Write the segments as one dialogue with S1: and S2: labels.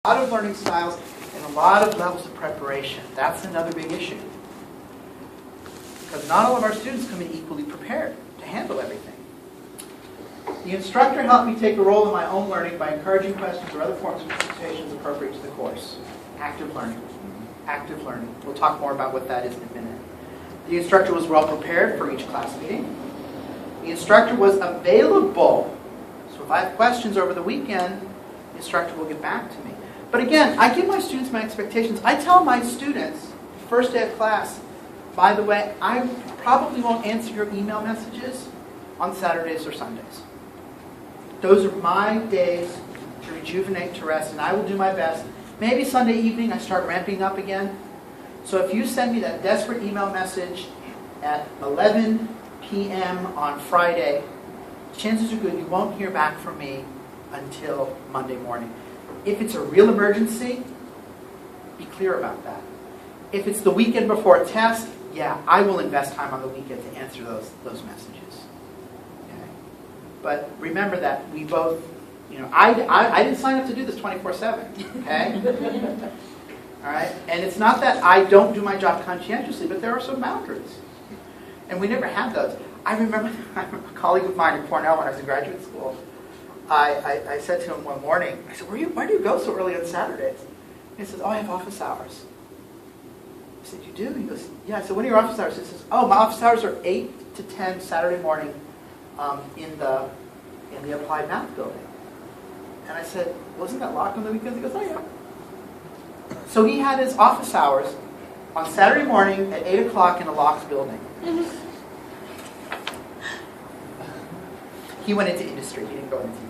S1: lot of learning styles and a lot of levels of preparation. That's another big issue. Because not all of our students come in equally prepared to handle everything. The instructor helped me take a role in my own learning by encouraging questions or other forms of participations appropriate to the course. Active learning. Active learning. We'll talk more about what that is in a minute. The instructor was well prepared for each class meeting. The instructor was available. So if I have questions over the weekend, the instructor will get back to me. But again, I give my students my expectations. I tell my students, first day of class, by the way, I probably won't answer your email messages on Saturdays or Sundays. Those are my days to rejuvenate, to rest, and I will do my best. Maybe Sunday evening I start ramping up again. So if you send me that desperate email message at 11 p.m. on Friday, chances are good you won't hear back from me until Monday morning. If it's a real emergency, be clear about that. If it's the weekend before a test, yeah, I will invest time on the weekend to answer those messages. Okay? But remember that we both, I didn't sign up to do this 24/7. Okay? All right? And it's not that I don't do my job conscientiously, but there are some boundaries. And we never had those. I remember a colleague of mine at Cornell when I was in graduate school. I said to him one morning, I said, why do you go so early on Saturdays? And he says, I have office hours. I said, you do? He goes, yeah. I said, what are your office hours? He says, my office hours are 8 to 10 Saturday morning in the Applied Math building. And I said, wasn't that locked on the weekends? He goes, oh, yeah. So he had his office hours on Saturday morning at 8 o'clock in a locked building. He went into industry. He didn't go into teaching.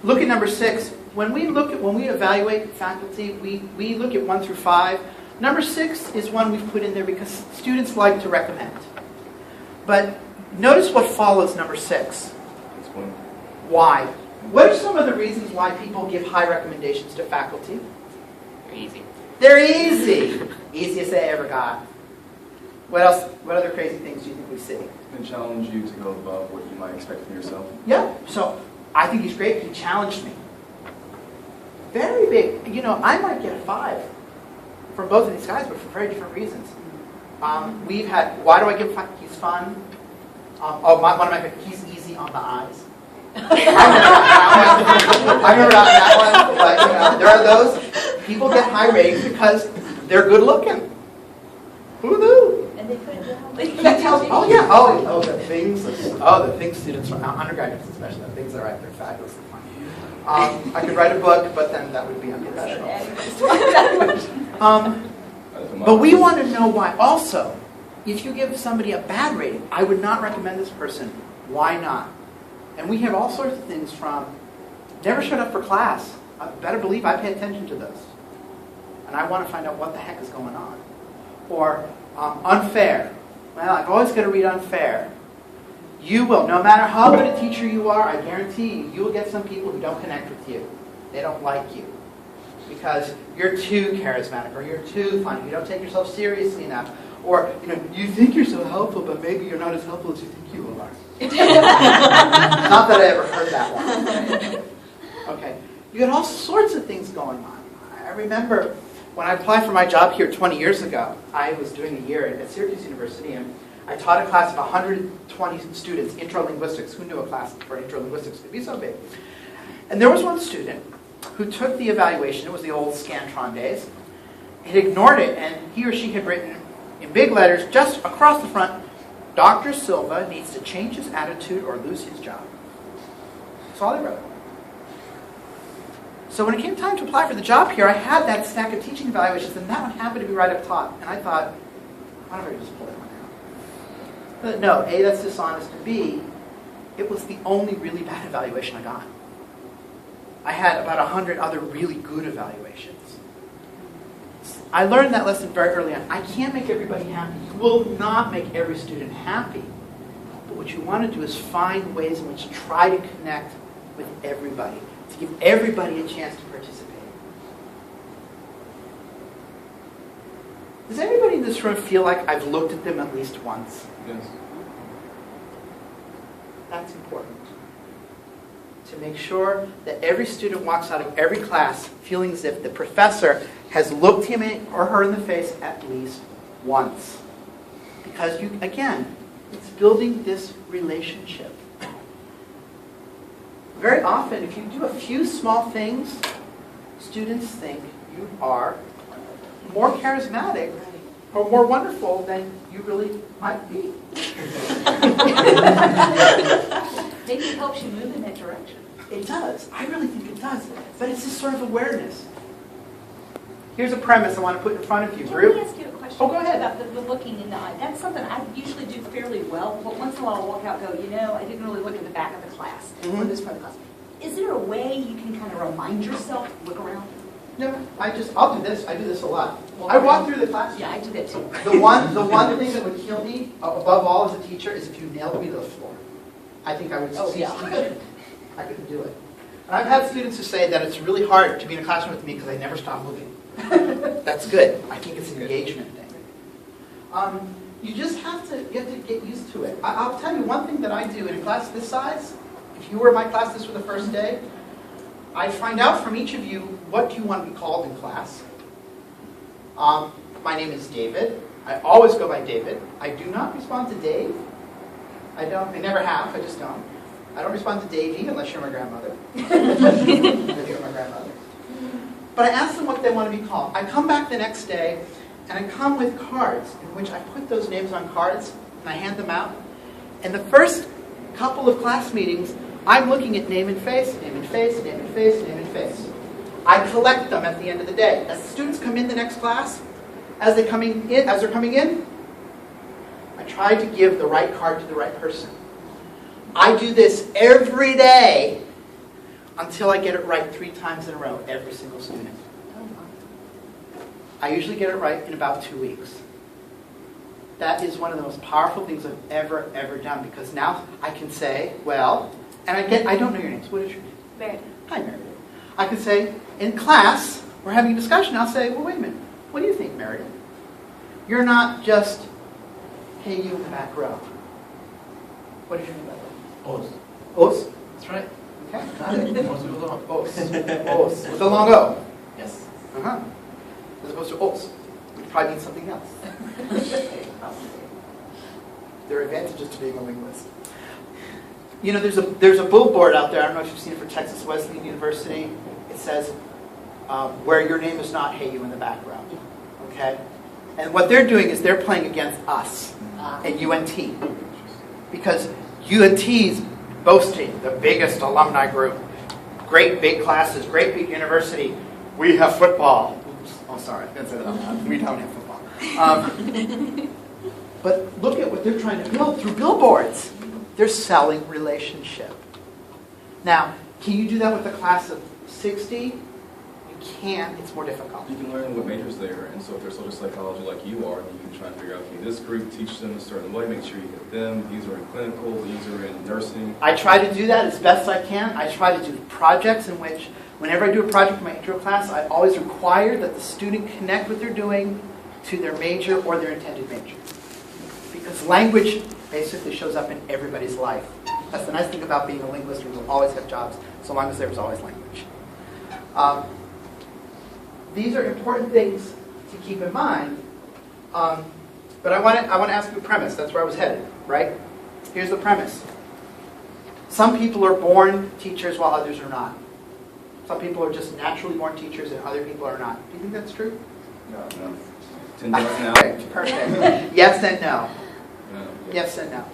S1: Look at number 6. When we evaluate faculty, we look at 1 through 5. Number 6 is one we've put in there because students like to recommend. But notice what follows number 6. Why? What are some of the reasons why people give high recommendations to faculty?
S2: They're easy.
S1: They're easy. Easiest they ever got. What else? What other crazy things do you think we see?
S3: And challenge you to go above what you might expect from yourself.
S1: Yeah. So I think he's great. He challenged me. Very big. I might get a 5 from both of these guys, but for very different reasons. We've had. Why do I give 5? He's fun. One of my. He's easy on the eyes. I remember that one. But there are those people get high ratings because they're good looking. Who knew?
S4: And they couldn't help
S1: the things students from undergraduates especially, the things they write, they're fabulously funny. I could write a book, but then that would be unprofessional. But we want to know why. Also, if you give somebody a bad rating, I would not recommend this person. Why not? And we have all sorts of things from never showed up for class. I better believe I pay attention to those. And I want to find out what the heck is going on. Or unfair. Well, I've always got to read unfair. You will, no matter how good a teacher you are, I guarantee you will get some people who don't connect with you. They don't like you. Because you're too charismatic, or you're too funny, you don't take yourself seriously enough. Or, you think you're so helpful, but maybe you're not as helpful as you think you are. Not that I ever heard that one. Okay. You got all sorts of things going on. I remember when I applied for my job here 20 years ago, I was doing a year at Syracuse University, and I taught a class of 120 students, intralinguistics. Who knew a class for intralinguistics could be so big? And there was one student who took the evaluation. It was the old Scantron days. He ignored it, and he or she had written in big letters just across the front, Dr. Silva needs to change his attitude or lose his job. That's all they wrote. So when it came time to apply for the job here, I had that stack of teaching evaluations, and that one happened to be right up top. And I thought, why don't I just pull that one out? But no, A, that's dishonest, and B, it was the only really bad evaluation I got. I had about 100 other really good evaluations. I learned that lesson very early on. I can't make everybody happy. You will not make every student happy. But what you want to do is find ways in which to try to connect with everybody, to give everybody a chance to participate. Does everybody in this room feel like I've looked at them at least once?
S3: Yes.
S1: That's important. to make sure that every student walks out of every class feeling as if the professor has looked him or her in the face at least once. Because again, it's building this relationship. Very often, if you do a few small things, students think you are more charismatic or more wonderful than you really might be.
S2: Maybe it helps you move in that direction.
S1: It does. I really think it does. But it's this sort of awareness. Here's a premise I want to put in front of you.
S2: Can I ask you a question
S1: Oh, go ahead.
S2: about the looking in the eye? That's something I usually do fairly well, but once in a while I'll walk out and go, I didn't really look at the back of the class or this part of the class. Is there a way you can kind of remind yourself, look around?
S1: No, I'll do this. I do this a lot. I walk through the class.
S2: Yeah, I do that too.
S1: The one thing that would kill me, above all as a teacher, is if you nailed me to the floor. I think I would cease teaching. I couldn't do it. And I've had students who say that it's really hard to be in a classroom with me because I never stop moving. That's good. I think it's an engagement thing. You just have to get used to it. I'll tell you one thing that I do in a class this size. If you were in my class this for the first day, I find out from each of you what do you want to be called in class. My name is David. I always go by David. I do not respond to Dave. I never have. I just don't. I don't respond to Davey unless you're my grandmother. If you're my grandmother. But I ask them what they want to be called. I come back the next day, and I come with cards in which I put those names on cards, and I hand them out. And the first couple of class meetings, I'm looking at name and face, name and face, name and face, name and face. I collect them at the end of the day. As the students come in the next class, as they're coming in, I try to give the right card to the right person. I do this every day until I get it right 3 times in a row, every single student. I usually get it right in about 2 weeks. That is one of the most powerful things I've ever done, because now I can say, well, and I don't know your names. What is your name?
S2: Meredith.
S1: Hi, Meredith. I can say, in class, we're having a discussion. I'll say, well, wait a minute. What do you think, Meredith? You're not just, hey, you in the back row. What is your name, by the way?
S4: Os.
S1: Os?
S4: That's right.
S1: Okay, got it.
S4: Os with a long.
S1: Os. Os. With a long O.
S4: Yes.
S1: Uh-huh. As opposed to os, which probably means something else. There are advantages to being a linguist. You know, there's a billboard out there. I don't know if you've seen it for Texas Wesleyan University. It says, where your name is not, hey, you in the background. Okay? And what they're doing is they're playing against us at UNT. Because UNT's boasting the biggest alumni group. Great big classes, great big university. We have football. Oops. Oh, sorry. I didn't say that out loud. We don't have football. But look at what they're trying to build through billboards. They're selling relationship. Now, can you do that with a class of 60? You can't. It's more difficult.
S3: You can learn what majors they are in. So if they're social psychology like you are, you can try and figure out, okay, this group, teach them a certain way, make sure you get them. These are in clinical, these are in nursing.
S1: I try to do that as best I can. I try to do projects in which, whenever I do a project in my intro class, I always require that the student connect what they're doing to their major or their intended major. Because language basically shows up in everybody's life. That's the nice thing about being a linguist. We will always have jobs, so long as there's always language. These are important things to keep in mind. But I want to ask you a premise. That's where I was headed, right? Here's the premise. Some people are born teachers while others are not. Some people are just naturally born teachers and other people are not. Do you think that's true?
S3: No. 10 days now.
S1: Perfect. Yes and no.
S3: No.
S1: Yes and no.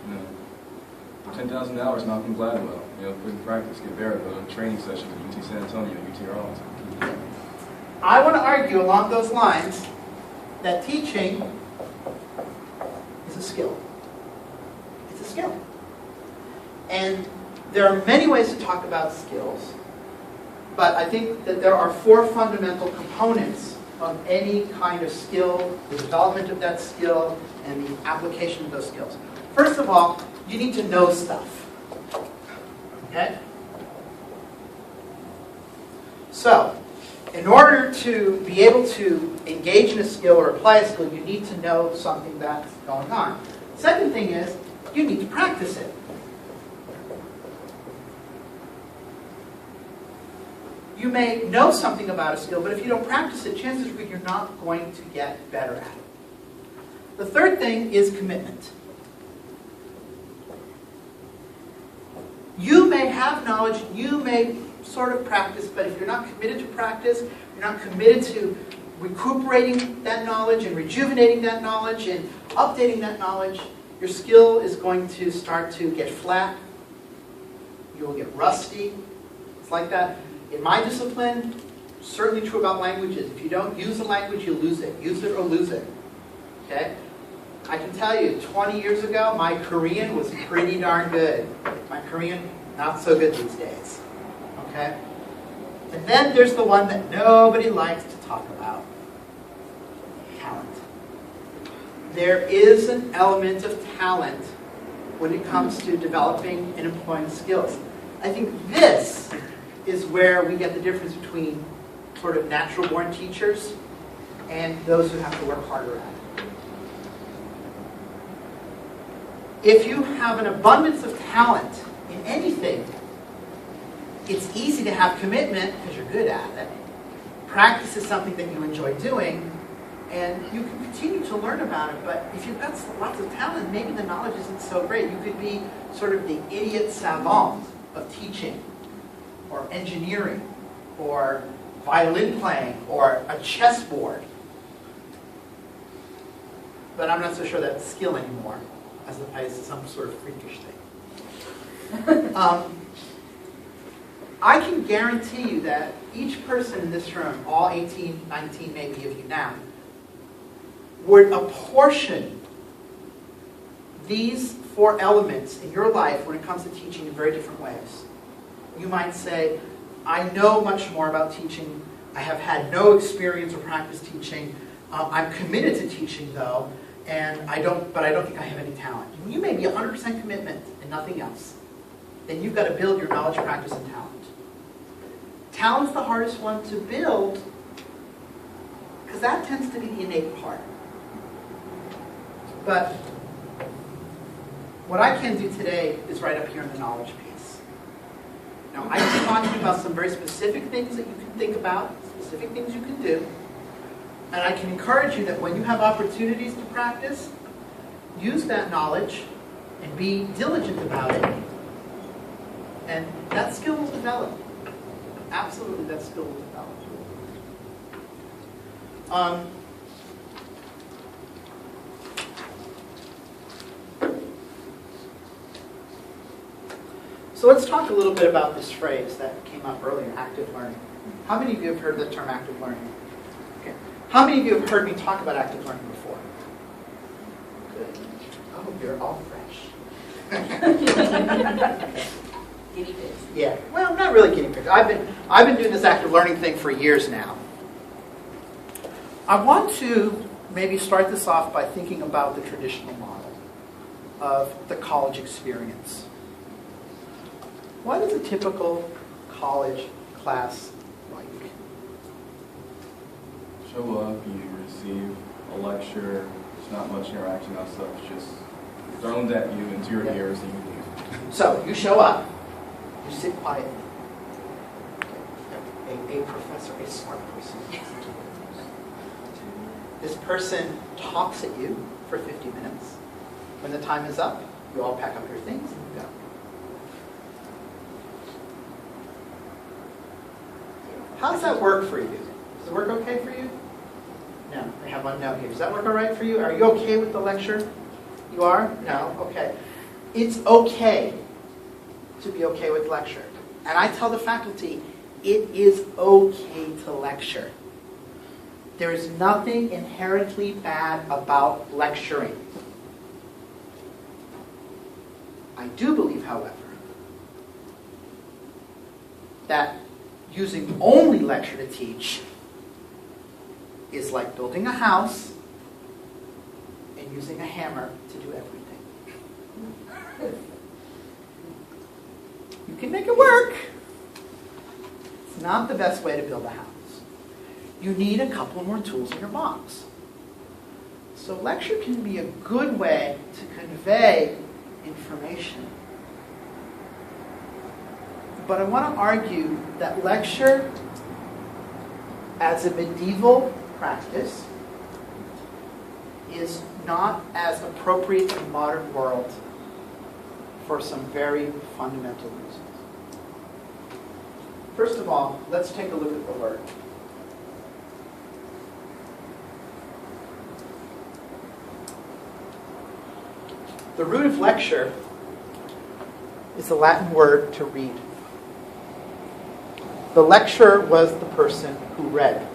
S3: No. 10,000 hours, Malcolm Gladwell. Put in practice, get better. Go to training sessions at UT San Antonio, UT Arlington.
S1: I want to argue along those lines that teaching is a skill. It's a skill. And there are many ways to talk about skills, but I think that there are 4 fundamental components of any kind of skill, the development of that skill, and the application of those skills. First of all, you need to know stuff. Okay? So, in order to be able to engage in a skill or apply a skill, you need to know something that's going on. Second thing is, you need to practice it. You may know something about a skill, but if you don't practice it, chances are you're not going to get better at it. The third thing is commitment. You may have knowledge, you may sort of practice, but if you're not committed to practice, you're not committed to recuperating that knowledge and rejuvenating that knowledge and updating that knowledge, your skill is going to start to get flat. You will get rusty. It's like that. In my discipline, certainly true about languages. If you don't use a language, you lose it. Use it or lose it. Okay? I can tell you, 20 years ago, my Korean was pretty darn good. My Korean, not so good these days. Okay? And then there's the one that nobody likes to talk about. Talent. There is an element of talent when it comes to developing and employing skills. I think this is where we get the difference between sort of natural-born teachers and those who have to work harder at it. If you have an abundance of talent in anything, it's easy to have commitment because you're good at it. Practice is something that you enjoy doing, and you can continue to learn about it. But if you've got lots of talent, maybe the knowledge isn't so great. You could be sort of the idiot savant of teaching, or engineering, or violin playing, or a chessboard. But I'm not so sure that's skill anymore, as opposed to some sort of freakish thing. I can guarantee you that each person in this room, all 18, 19 maybe of you now, would apportion these 4 elements in your life when it comes to teaching in very different ways. You might say, I know much more about teaching. I have had no experience or practice teaching. I'm committed to teaching, though, but I don't think I have any talent. You may be 100% commitment and nothing else. Then you've got to build your knowledge, practice, and talent. Talent's the hardest one to build because that tends to be the innate part. But what I can do today is right up here in the knowledge piece. Now, I can talk to you about some very specific things that you can think about, specific things you can do. And I can encourage you that when you have opportunities to practice, use that knowledge and be diligent about it. And that skill will develop. Absolutely, that skill will develop. So let's talk a little bit about this phrase that came up earlier, active learning. How many of you have heard the term active learning? Okay. How many of you have heard me talk about active learning before? Good. Oh, you're all fresh.
S2: Guinea pigs.
S1: Yeah. Well, not really guinea pigs. I've been doing this active learning thing for years now. I want to maybe start this off by thinking about the traditional model of the college experience. What is a typical college class like?
S3: Show up, you receive a lecture, there's not much interaction outside, it's just thrown at you into your ears and you leave.
S1: So, you show up, you sit quietly. A professor, a smart person. This person talks at you for 50 minutes. When the time is up, you all pack up your things and you go. How does that work for you? Does it work okay for you? No, I have one note here. Does that work all right for you? Are you okay with the lecture? You are? No? Okay. It's okay to be okay with lecture. And I tell the faculty, it is okay to lecture. There is nothing inherently bad about lecturing. I do believe, however, that using only lecture to teach is like building a house and using a hammer to do everything. You can make it work. It's not the best way to build a house. You need a couple more tools in your box. So lecture can be a good way to convey information. But I want to argue that lecture as a medieval practice is not as appropriate in the modern world for some very fundamental reasons. First of all, let's take a look at the word. The root of lecture is the Latin word to read. The lecturer was the person who read.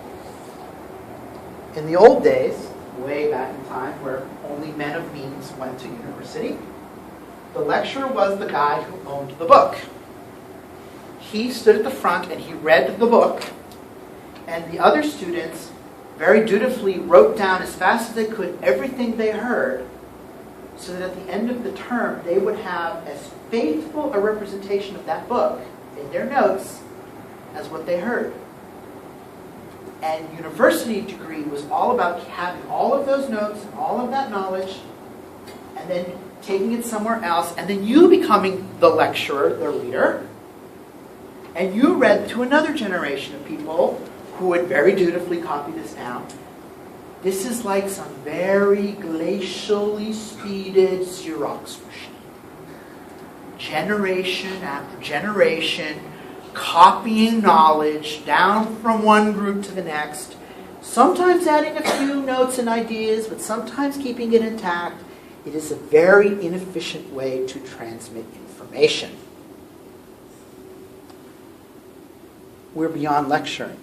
S1: In the old days, way back in time where only men of means went to university, the lecturer was the guy who owned the book. He stood at the front and he read the book, and the other students very dutifully wrote down as fast as they could everything they heard, so that at the end of the term they would have as faithful a representation of that book in their notes as what they heard. And university degree was all about having all of those notes, all of that knowledge, and then taking it somewhere else, and then you becoming the lecturer, the reader, and you read to another generation of people who would very dutifully copy this down. This is like some very glacially speeded Xerox machine. Generation after generation, copying knowledge down from one group to the next, sometimes adding a few notes and ideas, but sometimes keeping it intact. It is a very inefficient way to transmit information. We're beyond lecturing.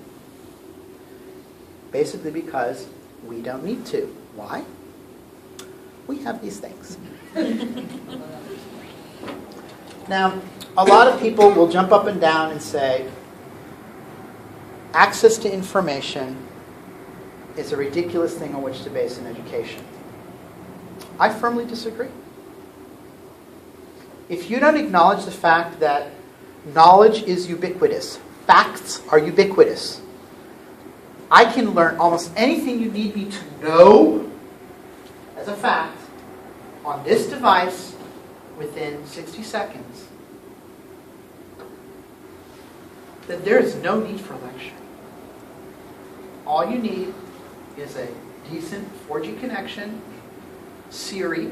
S1: Basically because we don't need to. Why? We have these things. Now, a lot of people will jump up and down and say, access to information is a ridiculous thing on which to base an education. I firmly disagree. If you don't acknowledge the fact that knowledge is ubiquitous, facts are ubiquitous, I can learn almost anything you need me to know as a fact on this device within 60 seconds, then there is no need for lecturing. All you need is a decent 4G connection, Siri,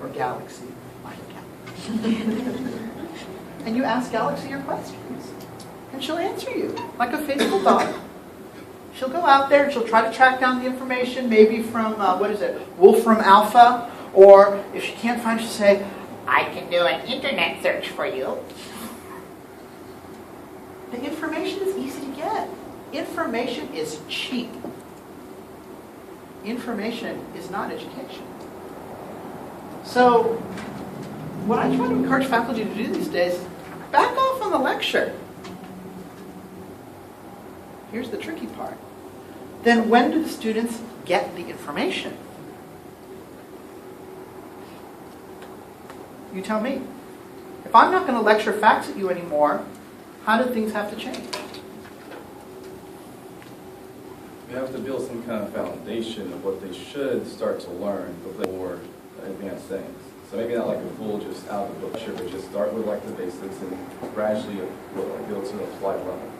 S1: or Galaxy, my account. And you ask Galaxy your questions, and she'll answer you like a faithful dog. She'll go out there and she'll try to track down the information, maybe from, Wolfram Alpha, or if she can't find it, she'll say, I can do an internet search for you. The information is easy to get. Information is cheap. Information is not education. So, what I try to encourage faculty to do these days, back off on the lecture. Here's the tricky part. Then when do the students get the information? You tell me. If I'm not going to lecture facts at you anymore, how do things have to change?
S3: You have to build some kind of foundation of what they should start to learn before advanced things. So maybe not like a full just out of the book, but just start with like the basics and gradually build to a flight level.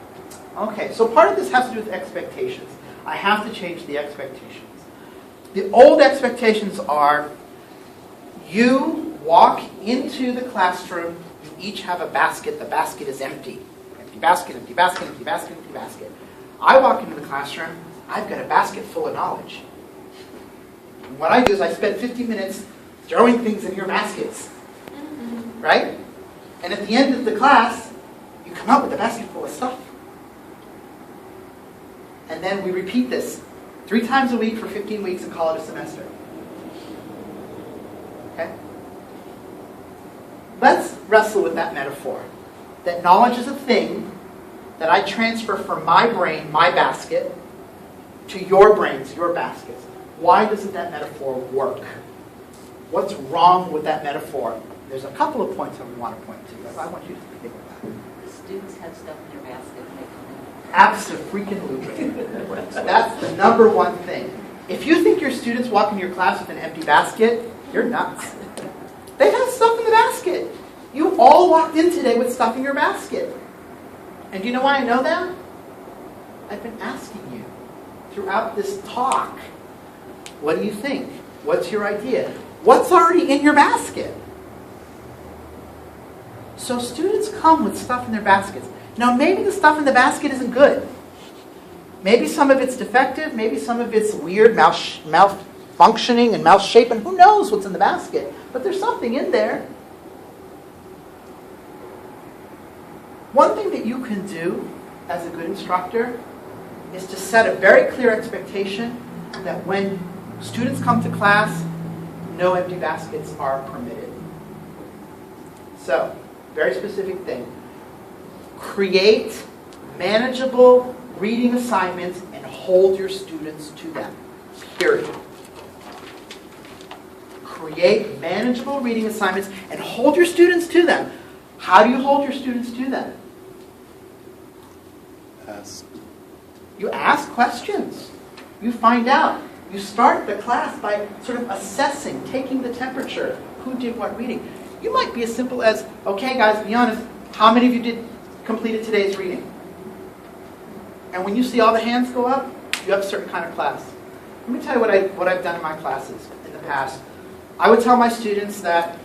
S1: Okay, so part of this has to do with expectations. I have to change the expectations. The old expectations are you walk into the classroom, you each have a basket, the basket is empty. Empty basket, empty basket, empty basket, empty basket. I walk into the classroom, I've got a basket full of knowledge. And what I do is I spend 50 minutes throwing things in your baskets. Right? And at the end of the class, you come out with a basket full of stuff. And then we repeat this 3 times a week for 15 weeks and call it a semester. Okay? Let's wrestle with that metaphor. That knowledge is a thing that I transfer from my brain, my basket, to your brains, your baskets. Why doesn't that metaphor work? What's wrong with that metaphor? There's a couple of points I want to point to, but I want you to think about it.
S2: Students have stuff in their basket.
S1: Abso-freaking-lutely. That's the number one thing. If you think your students walk into your class with an empty basket, you're nuts. They have stuff in the basket. You all walked in today with stuff in your basket. And do you know why I know that? I've been asking you throughout this talk, what do you think? What's your idea? What's already in your basket? So students come with stuff in their baskets. Now maybe the stuff in the basket isn't good. Maybe some of it's defective, maybe some of it's weird, malfunctioning and malshapen. Who knows what's in the basket? But there's something in there. One thing that you can do as a good instructor is to set a very clear expectation that when students come to class, no empty baskets are permitted. So, very specific thing. Create manageable reading assignments and hold your students to them. Period. Create manageable reading assignments and hold your students to them. How do you hold your students to them?
S4: Ask.
S1: You ask questions. You find out. You start the class by sort of assessing, taking the temperature. Who did what reading? You might be as simple as, okay guys, be honest, how many of you completed today's reading? And when you see all the hands go up, you have a certain kind of class. Let me tell you what I've done in my classes in the past. I would tell my students that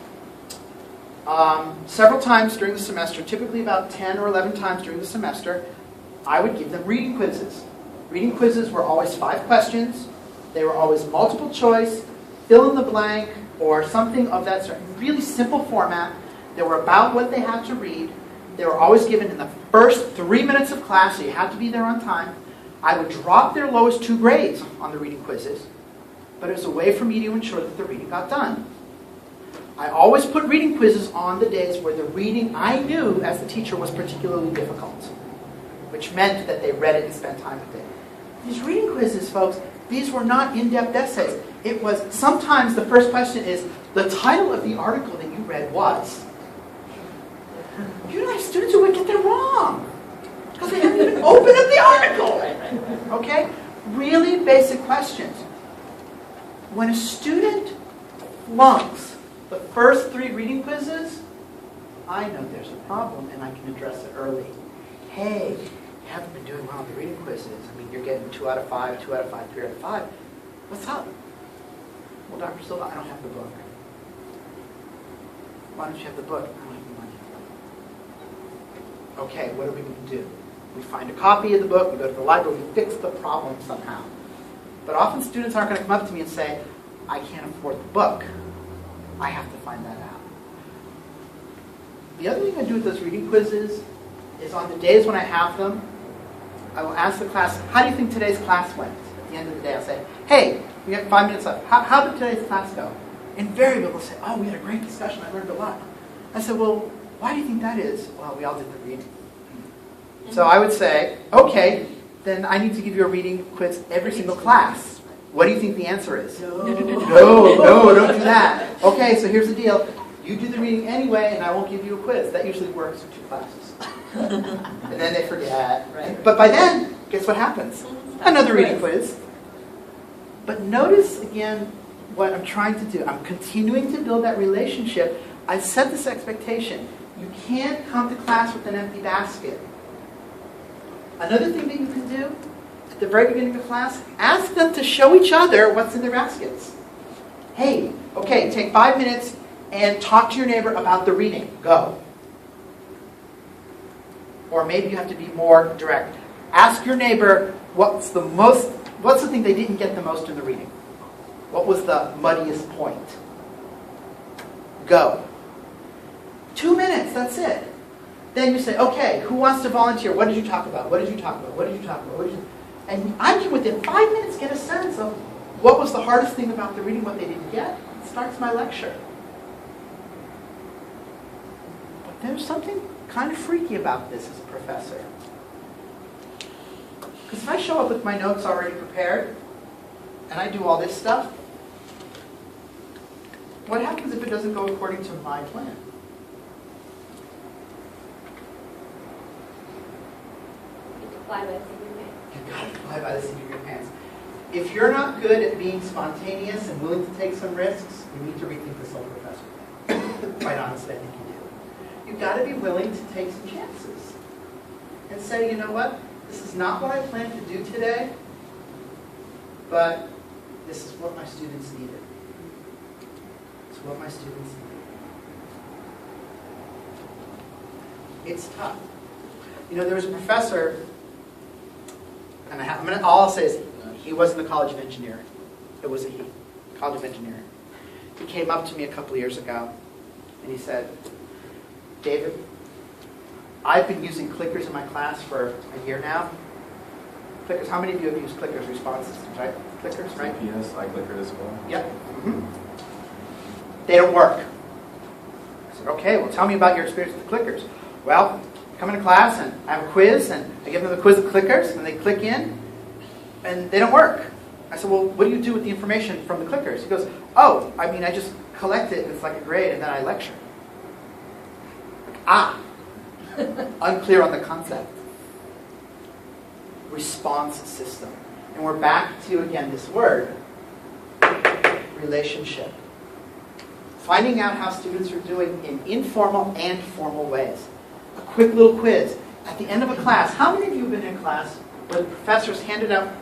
S1: several times during the semester, typically about 10 or 11 times during the semester, I would give them reading quizzes. Reading quizzes were always 5 questions. They were always multiple choice, fill in the blank, or something of that sort. Really simple format. They were about what they had to read. They were always given in the first 3 minutes of class, so you had to be there on time. I would drop their lowest 2 grades on the reading quizzes, but it was a way for me to ensure that the reading got done. I always put reading quizzes on the days where the reading I knew as the teacher was particularly difficult, which meant that they read it and spent time with it. These reading quizzes, folks, these were not in-depth essays. It was, sometimes the first question is, the title of the article that you read was. You have students who would get that wrong, because they haven't even opened up the article. Okay? Really basic questions. When a student flunks the first 3 reading quizzes, I know there's a problem and I can address it early. Hey, you haven't been doing well on the reading quizzes. I mean, you're getting 2 out of 5, 2 out of 5, 3 out of 5. What's up? Well, Dr. Silva, I don't have the book. Why don't you have the book? I don't have the money. Okay, what are we going to do? We find a copy of the book, we go to the library, we fix the problem somehow. But often students aren't going to come up to me and say, I can't afford the book. I have to find that out. The other thing I do with those reading quizzes is on the days when I have them, I will ask the class, how do you think today's class went? At the end of the day, I'll say, hey, we have 5 minutes left. How did today's class go? Invariably, they'll say, oh, we had a great discussion. I learned a lot. I said, well, why do you think that is? Well, we all did the reading. So I would say, okay, then I need to give you a reading quiz every single class. What do you think the answer is? No, don't do that. Okay, so here's the deal. You do the reading anyway, and I won't give you a quiz. That usually works for 2 classes. And then they forget. Right? But by then, guess what happens? Another reading quiz. But notice, again, what I'm trying to do. I'm continuing to build that relationship. I set this expectation. You can't come to class with an empty basket. Another thing that you can do, at the very beginning of class, ask them to show each other what's in their baskets. Hey, okay, take 5 minutes and talk to your neighbor about the reading. Go. Or maybe you have to be more direct. Ask your neighbor what's the thing they didn't get the most in the reading? What was the muddiest point? Go. 2 minutes, that's it. Then you say, okay, who wants to volunteer? What did you talk about? What did you talk about? What did you talk about? And I can, within 5 minutes, get a sense of what was the hardest thing about the reading, what they didn't get. It starts my lecture. But there's something kind of freaky about this as a professor. Because if I show up with my notes already prepared, and I do all this stuff, what happens if it doesn't go according to my plan? You've got to fly by the seat of your pants. If you're not good at being spontaneous and willing to take some risks, you need to rethink this whole professor thing. Quite honestly, I think you do. You've got to be willing to take some chances and say, you know what, this is not what I planned to do today, but this is what my students needed. It's what my students needed. It's tough. You know, there was a professor, and all I'll say is he was in the College of Engineering. It was a he, College of Engineering. He came up to me a couple of years ago, and he said, David, I've been using clickers in my class for a year now. Clickers, how many of you have used clickers response systems, right? Clickers, right?
S3: CPS, I clicker as well.
S1: Yep. They don't work. I said, okay, well tell me about your experience with the clickers. Well, I come into class and I have a quiz, and I give them the quiz of clickers, and they click in, and they don't work. I said, well, what do you do with the information from the clickers? He goes, oh, I mean, I just collect it, and it's like a grade, and then I lecture. Unclear on the concept. Response system. And we're back to, again, this word, relationship. Finding out how students are doing in informal and formal ways. A quick little quiz. At the end of a class, how many of you have been in a class where the professors handed out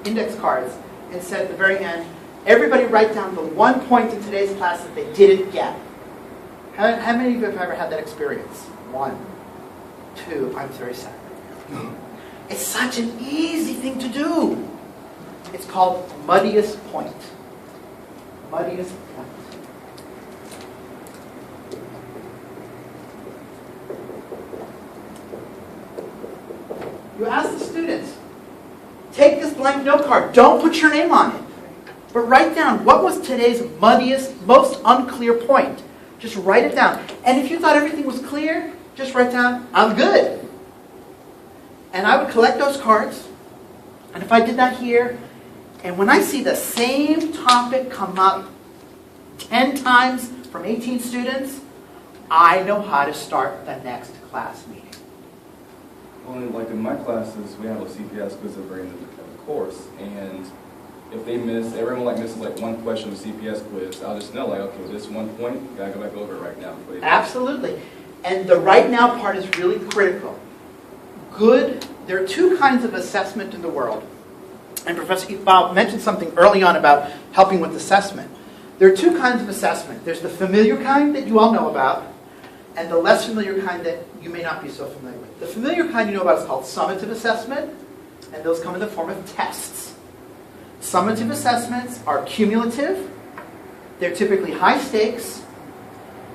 S1: index cards and said at the very end, everybody write down the one point in today's class that they didn't get? How many of you have ever had that experience? 1, 2, I'm very sad. It's such an easy thing to do. It's called muddiest point. Muddiest point. You ask the students, take this blank note card. Don't put your name on it. But write down, what was today's muddiest, most unclear point? Just write it down. And if you thought everything was clear, just write down, I'm good. And I would collect those cards. And if I did that here, and when I see the same topic come up 10 times from 18 students, I know how to start the next class meeting.
S3: Well, like in my classes, we have a CPS quiz at the very end of the course, and if they miss, everyone misses one question of the CPS quiz, I'll just know, okay, this one point, gotta go back over it right now.
S1: Absolutely. And the right now part is really critical. There are two kinds of assessment in the world. And Professor Iqbal mentioned something early on about helping with assessment. There are two kinds of assessment. There's the familiar kind that you all know about, and the less familiar kind that you may not be so familiar with. The familiar kind you know about is called summative assessment, and those come in the form of tests. Summative assessments are cumulative, they're typically high stakes,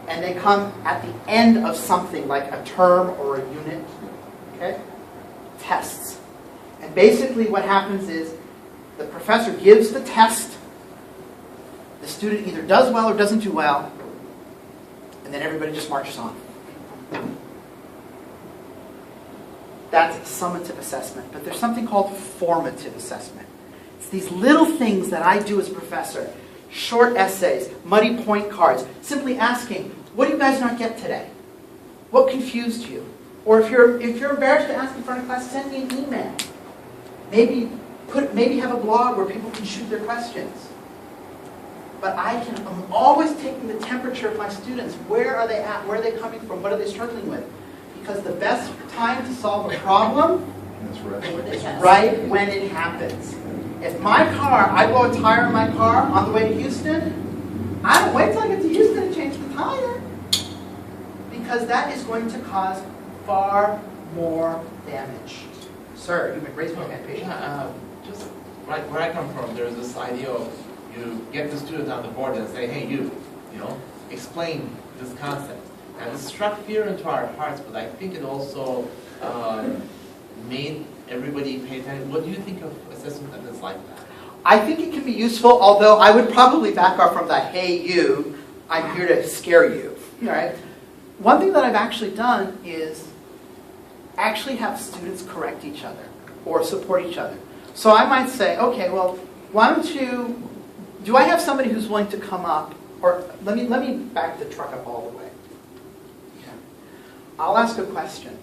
S1: and they come at the end of something like a term or a unit. Okay? Tests. And basically what happens is the professor gives the test, the student either does well or doesn't do well, and then everybody just marches on. That's summative assessment. But there's something called formative assessment. It's these little things that I do as a professor. Short essays, muddy point cards, simply asking, what do you guys not get today? What confused you? Or if you're embarrassed to ask in front of class, send me an email. Maybe have a blog where people can shoot their questions. But I'm always taking the temperature of my students. Where are they at? Where are they coming from? What are they struggling with? Because the best time to solve a problem is right when it happens. If I blow a tire in my car on the way to Houston, I don't wait till I get to Houston and change the tire. Because that is going to cause far more damage. Sir, you may raise your hand, patient.
S4: Just where I come from, there's this idea of you get the student on the board and say, hey, you explain this concept. And it struck fear into our hearts, but I think it also made everybody pay attention. What do you think of assessment that is like that?
S1: I think it can be useful, although I would probably back off from that, hey, you, I'm here to scare you. All right? One thing that I've actually done is actually have students correct each other or support each other. So I might say, okay, well, do I have somebody who's willing to come up, or let me back the truck up all the way. Okay. I'll ask a question.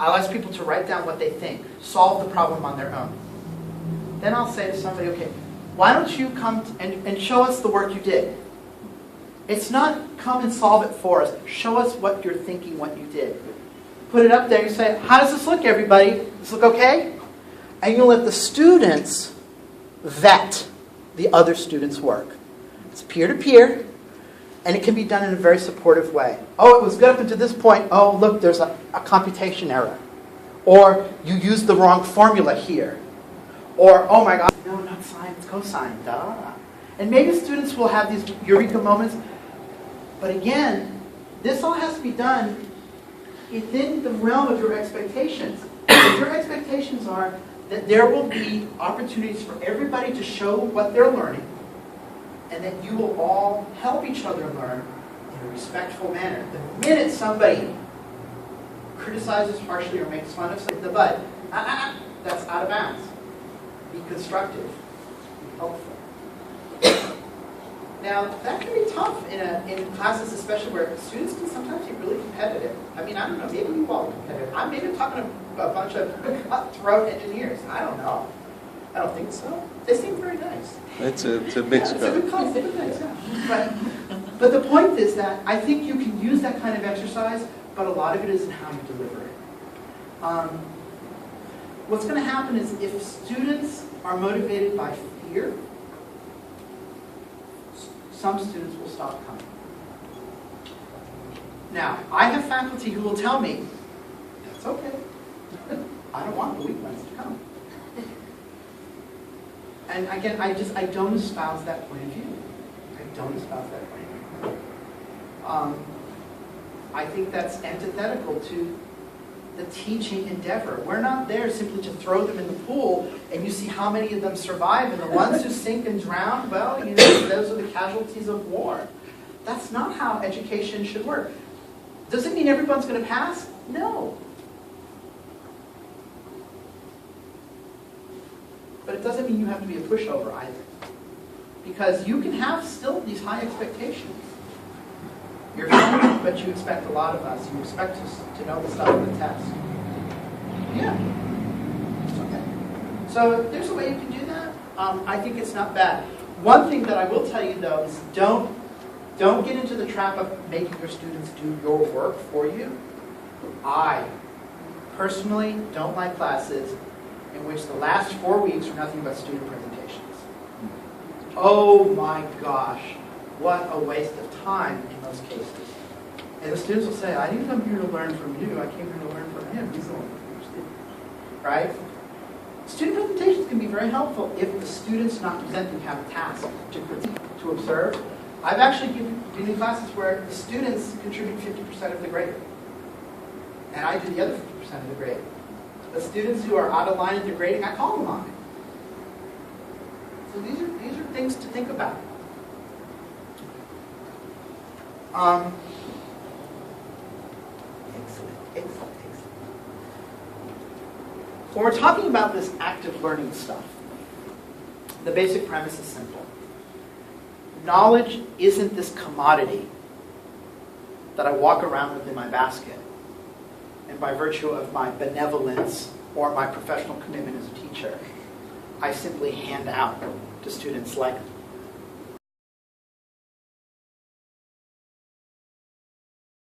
S1: I'll ask people to write down what they think, solve the problem on their own. Then I'll say to somebody, okay, why don't you come and show us the work you did? It's not come and solve it for us. Show us what you're thinking, what you did. Put it up there and say, how does this look, everybody? Does this look okay? And you let the students vet the other students' work. It's peer-to-peer, and it can be done in a very supportive way. Oh, it was good up until this point. Oh, look, there's a computation error. Or you used the wrong formula here. Or, oh my God, no, not sine, it's cosine, da. And maybe students will have these eureka moments. But again, this all has to be done within the realm of your expectations. If your expectations are that there will be opportunities for everybody to show what they're learning, and that you will all help each other learn in a respectful manner. The minute somebody criticizes harshly or makes fun of something, the bud, that's out of bounds. Be constructive, be helpful. Now, that can be tough in classes, especially where students can sometimes be really competitive. I mean, I don't know, maybe you all are competitive. I'm maybe talking to a bunch of cutthroat engineers. I don't know. I don't think so. They seem very nice.
S5: It's a big
S1: It's a good class. It's nice, yeah. But the point is that I think you can use that kind of exercise, but a lot of it is in how you deliver it. What's going to happen is if students are motivated by fear, some students will stop coming. Now, I have faculty who will tell me, that's okay. I don't want the weak ones to come. And again, I don't espouse that point of view. I don't espouse that point of view. I think that's antithetical to the teaching endeavor. We're not there simply to throw them in the pool and you see how many of them survive, and the ones who sink and drown, well, you know, those are the casualties of war. That's not how education should work. Does it mean everyone's going to pass? No. But it doesn't mean you have to be a pushover either. Because you can have still these high expectations. You're human, but you expect a lot of us. You expect us to know the stuff of the test. Yeah. Okay. So there's a way you can do that. I think it's not bad. One thing that I will tell you, though, is don't get into the trap of making your students do your work for you. I personally don't like classes in which the last 4 weeks are nothing but student presentations. Oh my gosh, what a waste of time in those cases. And the students will say, I didn't come here to learn from you, I came here to learn from him. He's the one who understood. Right? Student presentations can be very helpful if the students not presenting have a task to critique, to observe. I've actually given classes where the students contribute 50% of the grade. And I do the other 50% of the grade. The students who are out of line in their grading, I call them on it. So these are things to think about. Excellent. When we're talking about this active learning stuff, the basic premise is simple. Knowledge isn't this commodity that I walk around with in my basket, and by virtue of my benevolence or my professional commitment as a teacher, I simply hand out to students like